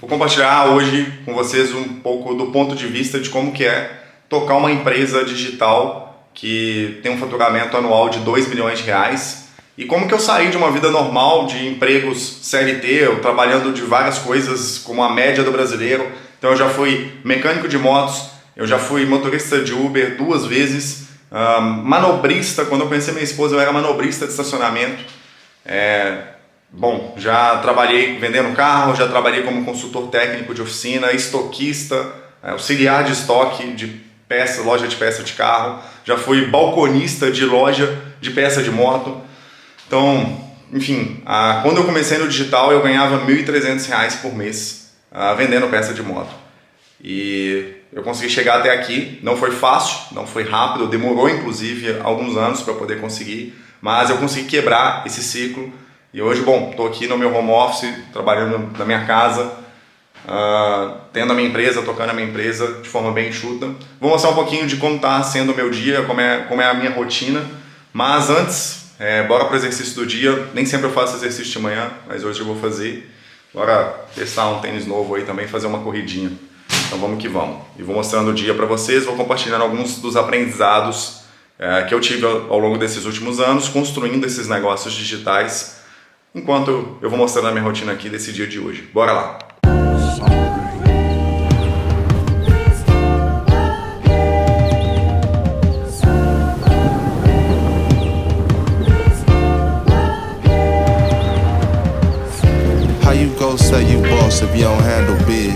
Vou compartilhar hoje com vocês um pouco do ponto de vista de como que é tocar uma empresa digital que tem um faturamento anual de 2 milhões de reais e como que eu saí de uma vida normal de empregos CLT, eu trabalhando de várias coisas como a média do brasileiro. Então eu já fui mecânico de motos, eu já fui motorista de Uber 2 vezes, manobrista. Quando eu conheci minha esposa eu era manobrista de estacionamento. Bom, já trabalhei vendendo carro, já trabalhei como consultor técnico de oficina, estoquista, auxiliar de estoque de peça, loja de peça de carro, já fui balconista de loja de peça de moto. Então, enfim, quando eu comecei no digital eu ganhava R$ 1.300 por mês vendendo peça de moto. E eu consegui chegar até aqui, não foi fácil, não foi rápido, demorou inclusive alguns anos para poder conseguir, mas eu consegui quebrar esse ciclo. E hoje, bom, estou aqui no meu home office, trabalhando na minha casa, tendo a minha empresa, tocando a minha empresa de forma bem enxuta. Vou mostrar um pouquinho de como está sendo o meu dia, como é a minha rotina. Mas antes, bora para o exercício do dia. Nem sempre eu faço exercício de manhã, mas hoje eu vou fazer. Bora testar um tênis novo aí também, fazer uma corridinha. Então vamos que vamos. E vou mostrando o dia para vocês, vou compartilhando alguns dos aprendizados que eu tive ao longo desses últimos anos, construindo esses negócios digitais, enquanto eu vou mostrando a minha rotina aqui desse dia de hoje. Bora lá! How you go say you boss if you don't handle biz?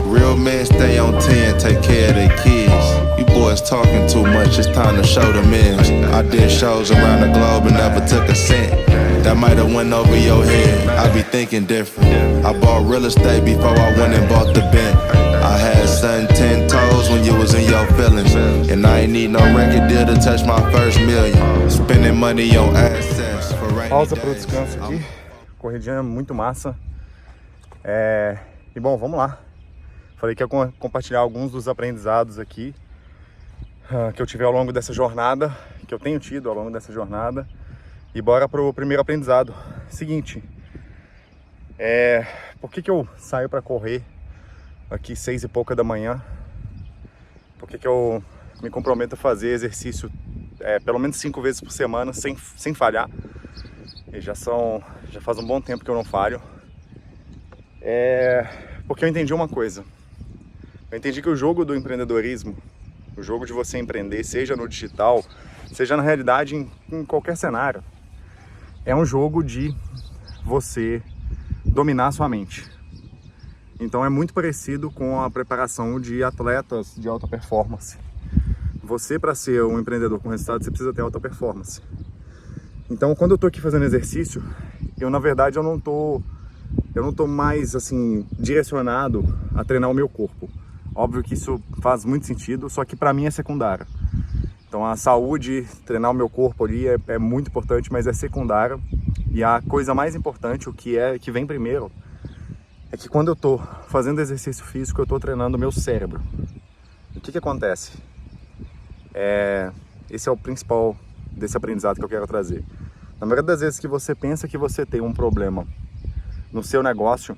Real men stay on 10, take care of their kids. You boys talking too much, it's time to show them ends. I did shows around the globe and never took a cent. That might have went over your head, I be thinking different. I bought real estate before I went and bought the Bent. I had 10 toes when you was in your feelings. And I ain't need no record deal to touch my first million. Spending money on assets for rainy Pausa para o days. descanso aqui. Corridinha muito massa. E bom, vamos lá. Falei que ia compartilhar alguns dos aprendizados aqui que eu tive ao longo dessa jornada, que eu tenho tido ao longo dessa jornada. E bora pro primeiro aprendizado. Seguinte, por que eu saio para correr aqui 6 e pouca da manhã? Por que eu me comprometo a fazer exercício pelo menos 5 vezes por semana sem falhar? E já faz um bom tempo que eu não falho. Porque eu entendi uma coisa. Eu entendi que o jogo do empreendedorismo, o jogo de você empreender, seja no digital, seja na realidade em qualquer cenário, é um jogo de você dominar a sua mente. Então é muito parecido com a preparação de atletas de alta performance. Você, para ser um empreendedor com resultado, você precisa ter alta performance. Então quando eu tô aqui fazendo exercício, na verdade eu não tô mais assim direcionado a treinar o meu corpo. Óbvio que isso faz muito sentido, só que para mim é secundário. Então a saúde, treinar o meu corpo ali é muito importante, mas é secundário. E a coisa mais importante, o que vem primeiro, é que quando eu tô fazendo exercício físico, eu tô treinando o meu cérebro. O que acontece? Esse é o principal desse aprendizado que eu quero trazer. Na maioria das vezes que você pensa que você tem um problema no seu negócio,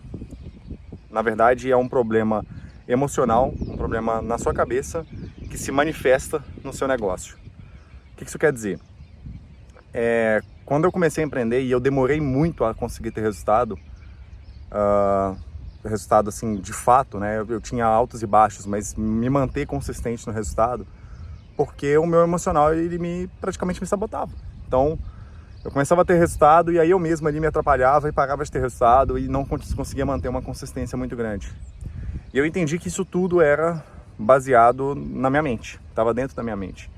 na verdade é um problema emocional, um problema na sua cabeça que se manifesta no seu negócio. O que isso quer dizer? Quando eu comecei a empreender e eu demorei muito a conseguir ter resultado assim de fato, né? Eu tinha altos e baixos, mas me manter consistente no resultado, porque o meu emocional ele praticamente me sabotava. Então eu começava a ter resultado e aí eu mesmo ali me atrapalhava e parava de ter resultado e não conseguia manter uma consistência muito grande. E eu entendi que isso tudo era baseado na minha mente, estava dentro da minha mente.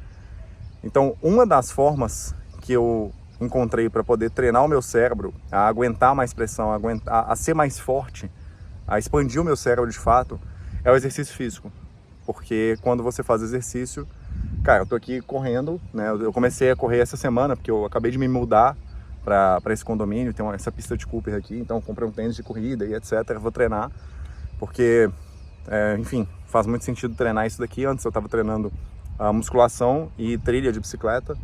Então uma das formas que eu encontrei para poder treinar o meu cérebro, a aguentar mais pressão, a ser mais forte, a expandir o meu cérebro de fato, é o exercício físico. Porque quando você faz exercício, cara, eu tô aqui correndo, né? Eu comecei a correr essa semana porque eu acabei de me mudar para esse condomínio, tem essa pista de Cooper aqui, então comprei um tênis de corrida e etc. Vou treinar, porque, enfim, faz muito sentido treinar isso daqui. Antes eu estava treinando a musculação e trilha de bicicleta.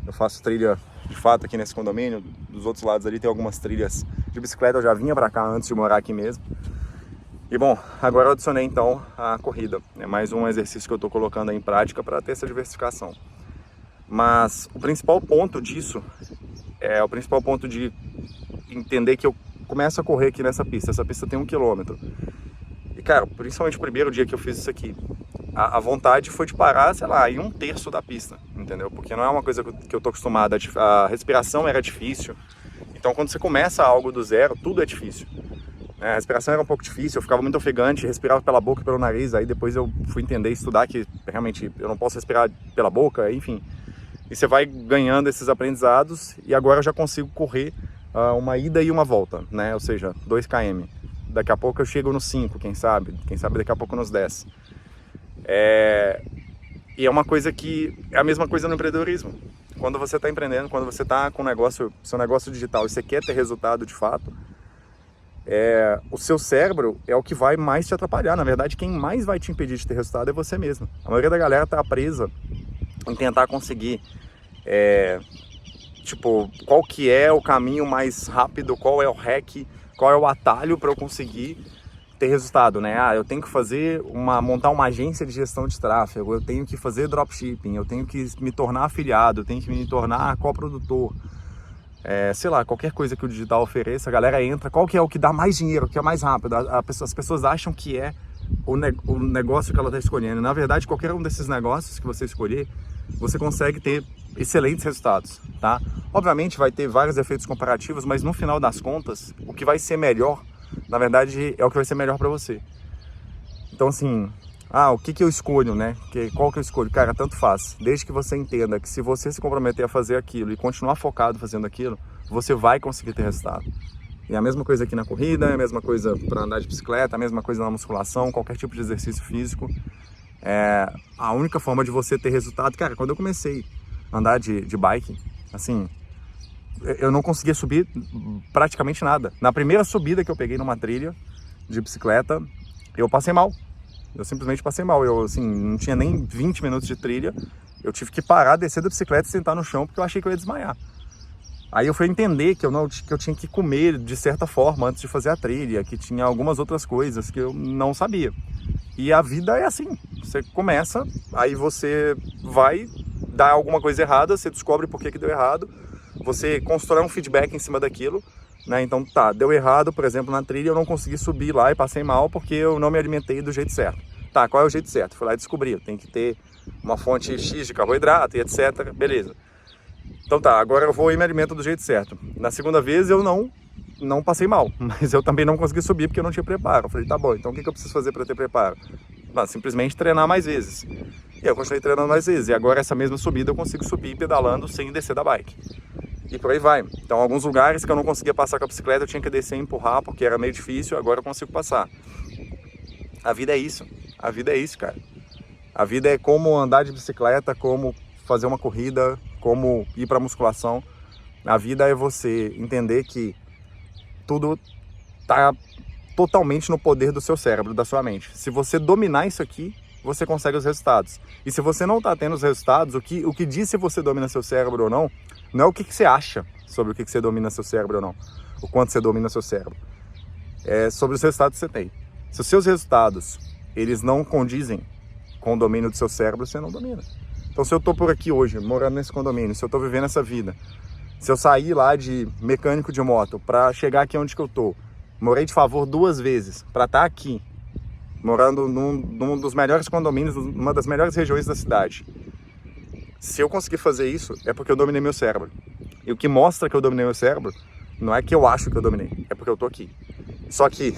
Eu faço trilha de fato aqui nesse condomínio, dos outros lados ali tem algumas trilhas de bicicleta, eu já vinha para cá antes de morar aqui mesmo. E bom, agora eu adicionei então a corrida. É mais um exercício que eu estou colocando aí em prática para ter essa diversificação. Mas o principal ponto disso o principal ponto de entender que eu começo a correr aqui nessa pista. Essa pista tem 1 km. E cara, principalmente o primeiro dia que eu fiz isso aqui, a vontade foi de parar, sei lá, em 1/3 da pista, entendeu? Porque não é uma coisa que eu tô acostumado, a respiração era difícil. Então quando você começa algo do zero, tudo é difícil. A respiração era um pouco difícil, eu ficava muito ofegante, respirava pela boca e pelo nariz. Aí depois eu fui entender, estudar que realmente eu não posso respirar pela boca, enfim. E você vai ganhando esses aprendizados e agora eu já consigo correr uma ida e uma volta, né? Ou seja, 2 km. Daqui a pouco eu chego nos 5, quem sabe daqui a pouco nos 10. E é uma coisa que é a mesma coisa no empreendedorismo. Quando você está empreendendo, quando você está com seu negócio digital e você quer ter resultado de fato, o seu cérebro é o que vai mais te atrapalhar. Na verdade, quem mais vai te impedir de ter resultado é você mesmo. A maioria da galera está presa em tentar conseguir qual que é o caminho mais rápido, qual é o hack, qual é o atalho para eu conseguir ter resultado, né? Eu tenho que montar uma agência de gestão de tráfego, eu tenho que fazer dropshipping, eu tenho que me tornar afiliado, eu tenho que me tornar coprodutor. Sei lá, qualquer coisa que o digital ofereça, a galera entra, qual que é o que dá mais dinheiro, o que é mais rápido? As pessoas acham que é o negócio que ela está escolhendo. Na verdade, qualquer um desses negócios que você escolher, você consegue ter excelentes resultados, tá? Obviamente vai ter vários efeitos comparativos, mas no final das contas, o que vai ser melhor, na verdade, é o que vai ser melhor para você. Então assim, o que eu escolho, né? Qual que eu escolho? Cara, tanto faz. Desde que você entenda que se você se comprometer a fazer aquilo e continuar focado fazendo aquilo, você vai conseguir ter resultado. E a mesma coisa aqui na corrida, a mesma coisa para andar de bicicleta, a mesma coisa na musculação, qualquer tipo de exercício físico. A única forma de você ter resultado... Cara, quando eu comecei a andar de bike, assim, eu não conseguia subir praticamente nada. Na primeira subida que eu peguei numa trilha de bicicleta, eu passei mal. Eu simplesmente passei mal. Eu, assim, não tinha nem 20 minutos de trilha. Eu tive que parar, descer da bicicleta e sentar no chão porque eu achei que eu ia desmaiar. Aí eu fui entender que eu tinha que comer de certa forma antes de fazer a trilha, que tinha algumas outras coisas que eu não sabia. E a vida é assim, você começa, aí você vai dar alguma coisa errada, você descobre por que deu errado, você constrói um feedback em cima daquilo, né? Então deu errado, por exemplo, na trilha eu não consegui subir lá e passei mal porque eu não me alimentei do jeito certo. Qual é o jeito certo? Fui lá e descobri, tem que ter uma fonte X de carboidrato e etc, beleza. Então agora eu vou e me alimento do jeito certo. Na segunda vez eu não passei mal, mas eu também não consegui subir porque eu não tinha preparo. Eu falei, tá bom, então o que eu preciso fazer para ter preparo? Simplesmente treinar mais vezes. E eu continuei treinando mais vezes. E agora essa mesma subida eu consigo subir pedalando sem descer da bike. E por aí vai. Então alguns lugares que eu não conseguia passar com a bicicleta eu tinha que descer e empurrar porque era meio difícil, agora eu consigo passar. A vida é isso. A vida é isso, cara. A vida é como andar de bicicleta, como fazer uma corrida, como ir para musculação. A vida é você entender que tudo está totalmente no poder do seu cérebro, da sua mente. Se você dominar isso aqui, você consegue os resultados. E se você não está tendo os resultados, o que diz se você domina seu cérebro ou não é o que você acha sobre o que você domina seu cérebro ou não, o quanto você domina seu cérebro. É sobre os resultados que você tem. Se os seus resultados, eles não condizem com o domínio do seu cérebro, você não domina. Então se eu estou por aqui hoje, morando nesse condomínio, se eu estou vivendo essa vida, se eu sair lá de mecânico de moto para chegar aqui onde que eu estou, morei de favor 2 vezes para estar aqui, morando num dos melhores condomínios, numa das melhores regiões da cidade. Se eu conseguir fazer isso, é porque eu dominei meu cérebro. E o que mostra que eu dominei meu cérebro, não é que eu acho que eu dominei, é porque eu tô aqui. Só que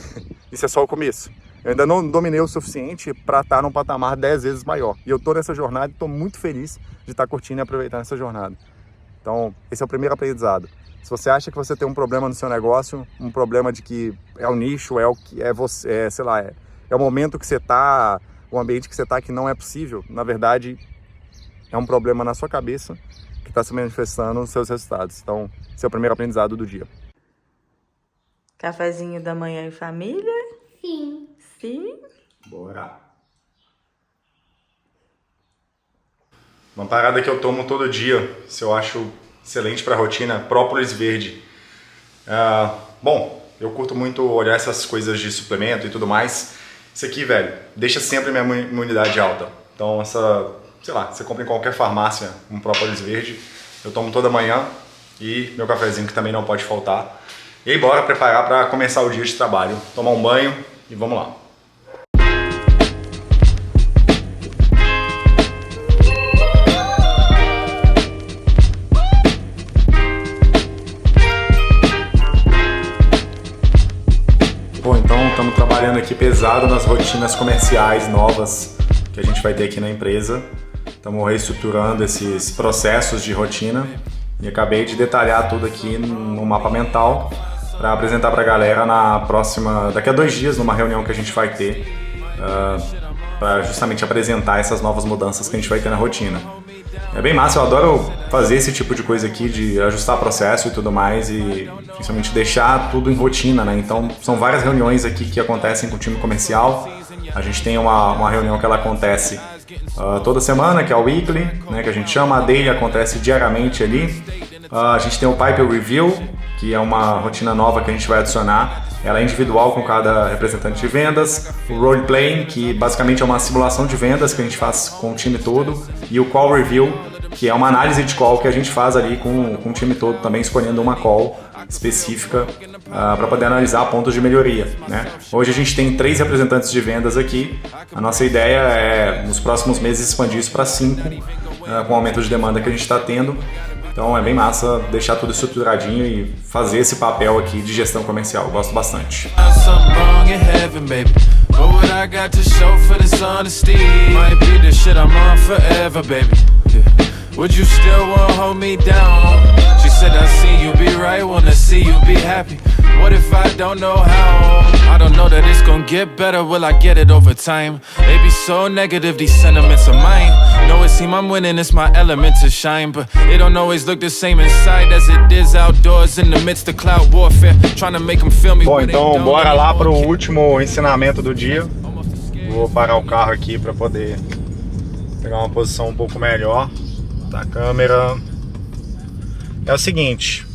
isso é só o começo. Eu ainda não dominei o suficiente para estar num patamar 10 vezes maior. E eu tô nessa jornada e tô muito feliz de estar curtindo e aproveitando essa jornada. Então, esse é o primeiro aprendizado. Se você acha que você tem um problema no seu negócio, um problema de que é o nicho, é o que é você, sei lá, é o momento que você tá, o ambiente que você tá que não é possível, na verdade, é um problema na sua cabeça que está se manifestando nos seus resultados. Então, esse é o primeiro aprendizado do dia. Cafezinho da manhã em família? Sim. Sim? Bora! Uma parada que eu tomo todo dia, se eu acho excelente para a rotina, própolis verde. Bom, Eu curto muito olhar essas coisas de suplemento e tudo mais. Isso aqui, velho, deixa sempre minha imunidade alta. Então sei lá, você compra em qualquer farmácia um própolis verde. Eu tomo toda manhã e meu cafezinho que também não pode faltar. E aí bora preparar para começar o dia de trabalho. Tomar um banho e vamos lá. Bom, então estamos trabalhando aqui pesado nas rotinas comerciais novas que a gente vai ter aqui na empresa. Estamos reestruturando esses processos de rotina e acabei de detalhar tudo aqui no mapa mental para apresentar para a galera daqui a 2 dias, numa reunião que a gente vai ter para justamente apresentar essas novas mudanças que a gente vai ter na rotina. É bem massa, eu adoro fazer esse tipo de coisa aqui, de ajustar processo e tudo mais e principalmente deixar tudo em rotina, né? Então são várias reuniões aqui que acontecem com o time comercial. A gente tem uma reunião que ela acontece toda semana, que é o weekly, né, que a gente chama. A daily acontece diariamente ali. A gente tem o Pipe Review, que é uma rotina nova que a gente vai adicionar. Ela é individual com cada representante de vendas. O Role Playing, que basicamente é uma simulação de vendas que a gente faz com o time todo. E o Call Review, que é uma análise de call que a gente faz ali com o time todo, também escolhendo uma call específica para poder analisar pontos de melhoria, né? Hoje a gente tem 3 representantes de vendas aqui. A nossa ideia é, nos próximos meses, expandir isso para 5, com o aumento de demanda que a gente está tendo. Então é bem massa deixar tudo estruturadinho e fazer esse papel aqui de gestão comercial. Eu gosto bastante. Would you still wanna hold me down? She said I see you be right, wanna see you be happy. What if I don't know how? I don't know that it's gonna get better, will I get it over time? They be so negative, these sentiments of mine. Know it seem I'm winning, it's my element to shine, but it don't always look the same inside as it is outdoors in the midst of cloud warfare. Trying to make them feel me. Bom, então bora lá pro último ensinamento do dia. Vou parar o carro aqui para poder pegar uma posição um pouco melhor da câmera. É o seguinte,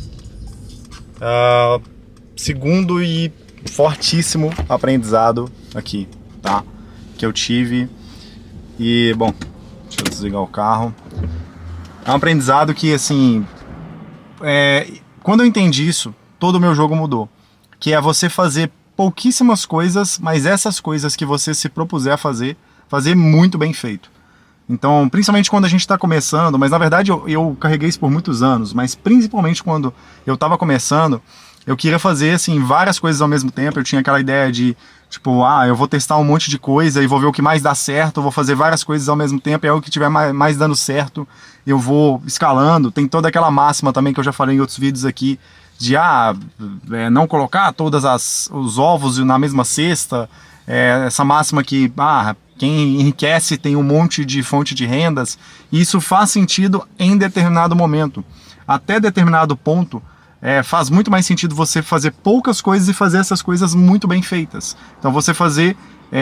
segundo e fortíssimo aprendizado aqui, tá? Que eu tive. E, bom, deixa eu desligar o carro. É um aprendizado que, assim, quando eu entendi isso, todo o meu jogo mudou. Que é você fazer pouquíssimas coisas, mas essas coisas que você se propuser a fazer muito bem feito. Então, principalmente quando a gente está começando, mas na verdade eu carreguei isso por muitos anos, mas principalmente quando eu estava começando, eu queria fazer assim várias coisas ao mesmo tempo. Eu tinha aquela ideia de, tipo, eu vou testar um monte de coisa e vou ver o que mais dá certo, eu vou fazer várias coisas ao mesmo tempo, e aí o que tiver mais dando certo, eu vou escalando. Tem toda aquela máxima também que eu já falei em outros vídeos aqui, de não colocar os ovos na mesma cesta, essa máxima que, quem enriquece tem um monte de fonte de rendas. E isso faz sentido em determinado momento. Até determinado ponto, faz muito mais sentido você fazer poucas coisas e fazer essas coisas muito bem feitas. Então você fazer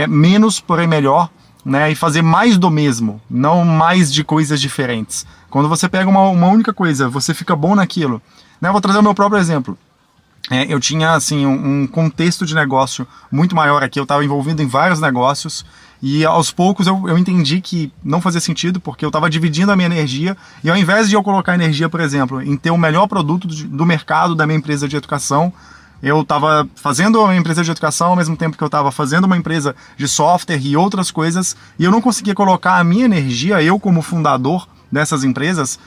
menos, porém melhor, né, e fazer mais do mesmo, não mais de coisas diferentes. Quando você pega uma única coisa, você fica bom naquilo. Né, eu vou trazer o meu próprio exemplo. Eu tinha assim um contexto de negócio muito maior aqui, eu estava envolvido em vários negócios e aos poucos eu entendi que não fazia sentido, porque eu estava dividindo a minha energia e ao invés de eu colocar energia, por exemplo, em ter o melhor produto do mercado da minha empresa de educação, eu estava fazendo a minha empresa de educação ao mesmo tempo que eu estava fazendo uma empresa de software e outras coisas, e eu não conseguia colocar a minha energia, eu como fundador dessas empresas,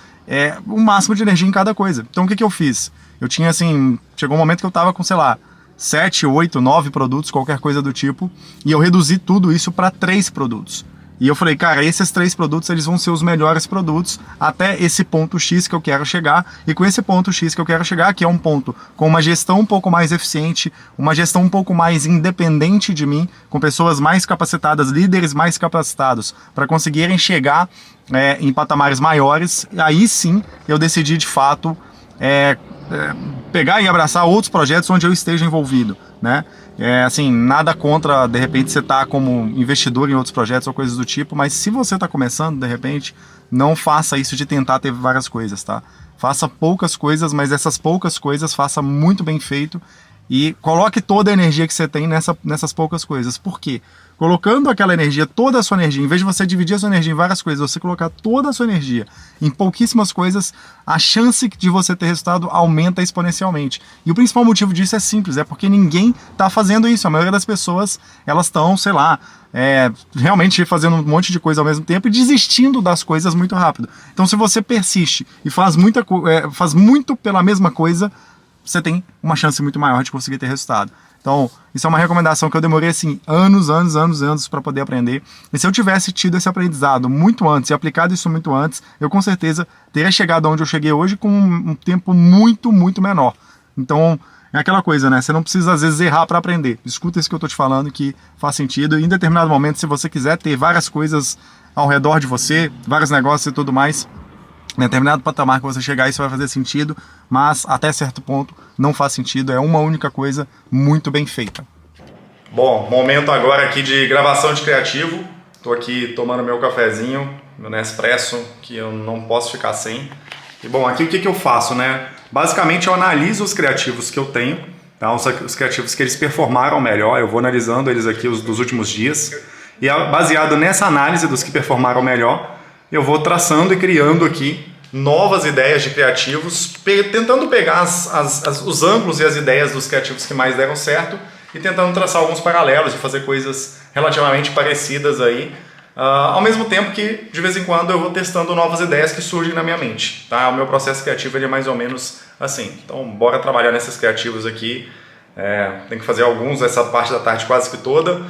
o máximo de energia em cada coisa. Então o que eu fiz? Eu tinha assim, chegou um momento que eu estava com, sei lá, 7, 8, 9 produtos, qualquer coisa do tipo, e eu reduzi tudo isso para 3 produtos. E eu falei, cara, esses 3 produtos, eles vão ser os melhores produtos até esse ponto X que eu quero chegar, e com esse ponto X que eu quero chegar, que é um ponto com uma gestão um pouco mais eficiente, uma gestão um pouco mais independente de mim, com pessoas mais capacitadas, líderes mais capacitados, para conseguirem chegar em patamares maiores. E aí sim, eu decidi de fato pegar e abraçar outros projetos onde eu esteja envolvido, né? Assim, nada contra, de repente, você estar como investidor em outros projetos ou coisas do tipo, mas se você está começando, de repente, não faça isso de tentar ter várias coisas, tá? Faça poucas coisas, mas essas poucas coisas faça muito bem feito e coloque toda a energia que você tem nessas poucas coisas. Por quê? Colocando aquela energia, toda a sua energia, em vez de você dividir a sua energia em várias coisas, você colocar toda a sua energia em pouquíssimas coisas, a chance de você ter resultado aumenta exponencialmente. E o principal motivo disso é simples, é porque ninguém está fazendo isso. A maioria das pessoas, elas estão, sei lá, realmente fazendo um monte de coisa ao mesmo tempo e desistindo das coisas muito rápido. Então, se você persiste e faz muito pela mesma coisa, você tem uma chance muito maior de conseguir ter resultado. Então, isso é uma recomendação que eu demorei, assim, anos para poder aprender. E se eu tivesse tido esse aprendizado muito antes e aplicado isso muito antes, eu com certeza teria chegado onde eu cheguei hoje com um tempo muito, muito menor. Então, é aquela coisa, né? Você não precisa, às vezes, errar para aprender. Escuta isso que eu tô te falando que faz sentido. E em determinado momento, se você quiser ter várias coisas ao redor de você, vários negócios e tudo mais, em determinado patamar que você chegar, isso vai fazer sentido, mas até certo ponto não faz sentido, é uma única coisa muito bem feita. Bom, momento agora aqui de gravação de criativo. Tô aqui tomando meu cafezinho, meu Nespresso, que eu não posso ficar sem. E bom, aqui o que eu faço, né? Basicamente eu analiso os criativos que eu tenho, tá? Os criativos que eles performaram melhor, eu vou analisando eles aqui dos últimos dias. E baseado nessa análise dos que performaram melhor, eu vou traçando e criando aqui novas ideias de criativos, tentando pegar os ângulos e as ideias dos criativos que mais deram certo e tentando traçar alguns paralelos e fazer coisas relativamente parecidas aí, ao mesmo tempo que de vez em quando eu vou testando novas ideias que surgem na minha mente, tá? O meu processo criativo ele é mais ou menos assim. Então bora trabalhar nesses criativos aqui, tem que fazer alguns essa parte da tarde quase que toda.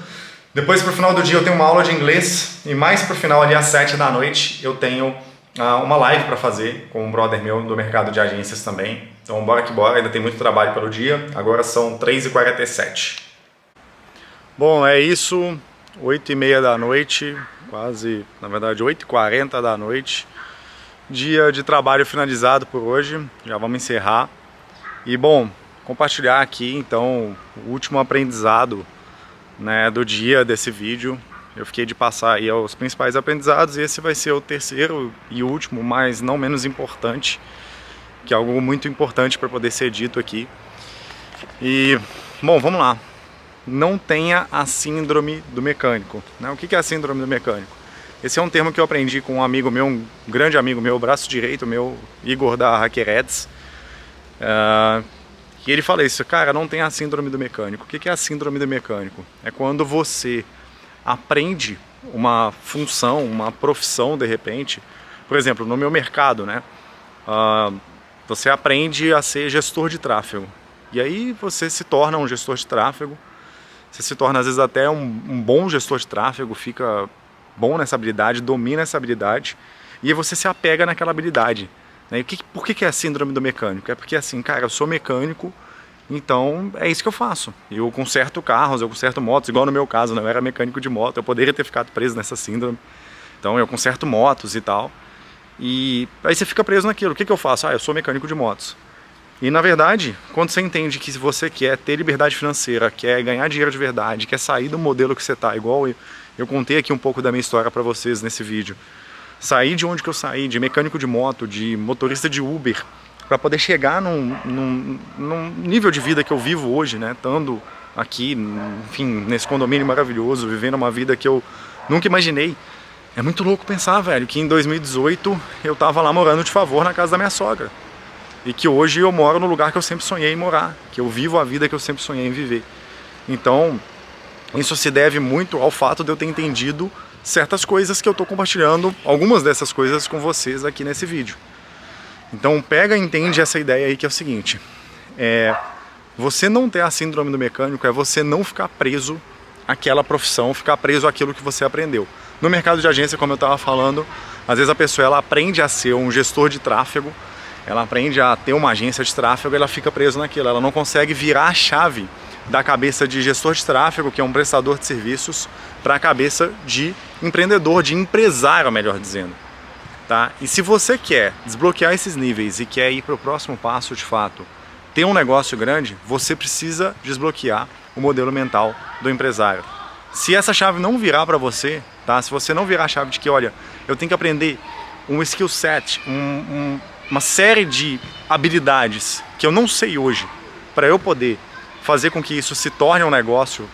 Depois, pro final do dia, eu tenho uma aula de inglês e mais pro final, ali às 7 da noite, eu tenho uma live para fazer com um brother meu do mercado de agências também. Então, bora que bora, ainda tem muito trabalho pelo dia. Agora são 3h47. Bom, é isso, 8h30 da noite, quase, na verdade, 8h40 da noite. Dia de trabalho finalizado por hoje, já vamos encerrar. E, bom, compartilhar aqui, então, o último aprendizado, né, do dia desse vídeo. Eu fiquei de passar aí os principais aprendizados e esse vai ser o terceiro e último, mas não menos importante, que é algo muito importante para poder ser dito aqui. E, bom, vamos lá. Não tenha a síndrome do mecânico, né? O que é a síndrome do mecânico? Esse é um termo que eu aprendi com um amigo meu, um grande amigo meu, braço direito meu, Igor da Hackerheads. E ele fala isso, cara, não tem a síndrome do mecânico. O que é a síndrome do mecânico? É quando você aprende uma função, uma profissão de repente. Por exemplo, no meu mercado, né? Você aprende a ser gestor de tráfego. E aí você se torna um gestor de tráfego. Você se torna às vezes até um bom gestor de tráfego, fica bom nessa habilidade, domina essa habilidade. E aí você se apega naquela habilidade. Né? Por que é a síndrome do mecânico? É porque assim, cara, eu sou mecânico, então é isso que eu faço. Eu conserto carros, eu conserto motos, igual no meu caso, né? Eu era mecânico de moto, eu poderia ter ficado preso nessa síndrome. Então eu conserto motos e tal. E aí você fica preso naquilo. O que eu faço? Eu sou mecânico de motos. E na verdade, quando você entende que se você quer ter liberdade financeira, quer ganhar dinheiro de verdade, quer sair do modelo que você está, igual eu contei aqui um pouco da minha história para vocês nesse vídeo. Sair de onde que eu saí, de mecânico de moto, de motorista de Uber, para poder chegar num nível de vida que eu vivo hoje, né? Estando aqui, enfim, nesse condomínio maravilhoso, vivendo uma vida que eu nunca imaginei. É muito louco pensar, velho, que em 2018 eu tava lá morando de favor na casa da minha sogra. E que hoje eu moro no lugar que eu sempre sonhei em morar, que eu vivo a vida que eu sempre sonhei em viver. Então, isso se deve muito ao fato de eu ter entendido certas coisas que eu estou compartilhando, algumas dessas coisas com vocês aqui nesse vídeo. Então pega e entende essa ideia aí que é o seguinte, você não ter a síndrome do mecânico é você não ficar preso àquela profissão, ficar preso àquilo que você aprendeu. No mercado de agência, como eu estava falando, às vezes a pessoa ela aprende a ser um gestor de tráfego, ela aprende a ter uma agência de tráfego e ela fica presa naquilo, ela não consegue virar a chave da cabeça de gestor de tráfego, que é um prestador de serviços, para a cabeça de empreendedor, de empresário, melhor dizendo. Tá? E se você quer desbloquear esses níveis e quer ir para o próximo passo de fato, ter um negócio grande, você precisa desbloquear o modelo mental do empresário. Se essa chave não virar para você, tá? Se você não virar a chave de que, olha, eu tenho que aprender um skill set, uma série de habilidades que eu não sei hoje, para eu poder fazer com que isso se torne um negócio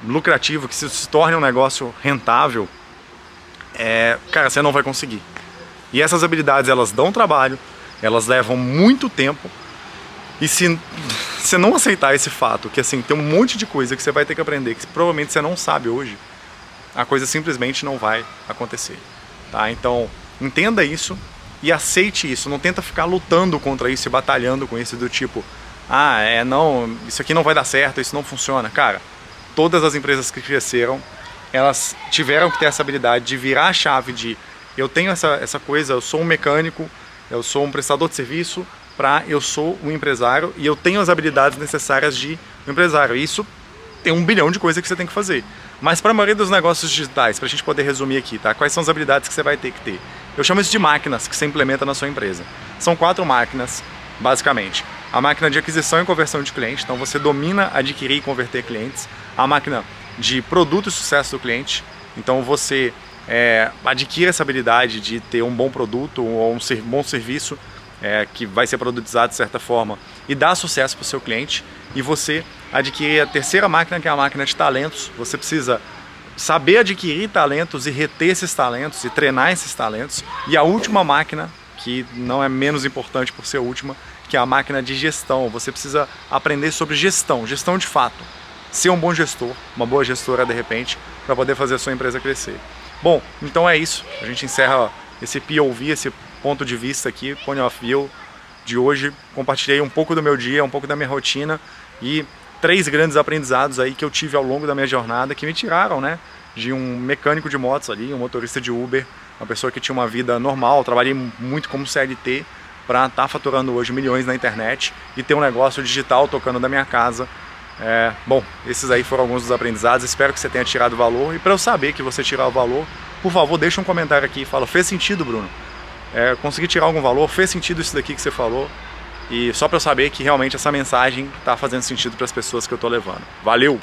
lucrativo, que isso se torne um negócio rentável, cara, você não vai conseguir. E essas habilidades, elas dão trabalho, elas levam muito tempo, e se você não aceitar esse fato, que assim, tem um monte de coisa que você vai ter que aprender, que provavelmente você não sabe hoje, a coisa simplesmente não vai acontecer, tá? Então, entenda isso e aceite isso, não tenta ficar lutando contra isso e batalhando com isso do tipo, não, isso aqui não vai dar certo, isso não funciona. Cara, todas as empresas que cresceram, elas tiveram que ter essa habilidade de virar a chave de eu tenho essa coisa, eu sou um mecânico, eu sou um prestador de serviço, eu sou um empresário e eu tenho as habilidades necessárias de um empresário. Isso tem 1 bilhão de coisas que você tem que fazer. Mas para a maioria dos negócios digitais, para a gente poder resumir aqui, tá? Quais são as habilidades que você vai ter que ter? Eu chamo isso de máquinas que você implementa na sua empresa. São 4 máquinas, basicamente. A máquina de aquisição e conversão de cliente, então você domina adquirir e converter clientes. A máquina de produto e sucesso do cliente, então você adquire essa habilidade de ter um bom produto ou um bom serviço que vai ser produtizado de certa forma e dar sucesso para o seu cliente. E você adquire a terceira máquina, que é a máquina de talentos. Você precisa saber adquirir talentos e reter esses talentos e treinar esses talentos. E a última máquina, que não é menos importante por ser a última, que é a máquina de gestão. Você precisa aprender sobre gestão de fato. Ser um bom gestor, uma boa gestora de repente, para poder fazer a sua empresa crescer. Bom, então é isso. A gente encerra esse POV, esse ponto de vista aqui, Point of View de hoje. Compartilhei um pouco do meu dia, um pouco da minha rotina e 3 grandes aprendizados aí que eu tive ao longo da minha jornada que me tiraram, né, de um mecânico de motos ali, um motorista de Uber, uma pessoa que tinha uma vida normal, trabalhei muito como CLT para estar faturando hoje milhões na internet e ter um negócio digital tocando da minha casa. Bom, esses aí foram alguns dos aprendizados, espero que você tenha tirado valor e para eu saber que você tirou o valor, por favor, deixa um comentário aqui e fala, fez sentido, Bruno? Consegui tirar algum valor? Fez sentido isso daqui que você falou? E só para eu saber que realmente essa mensagem está fazendo sentido para as pessoas que eu estou levando. Valeu!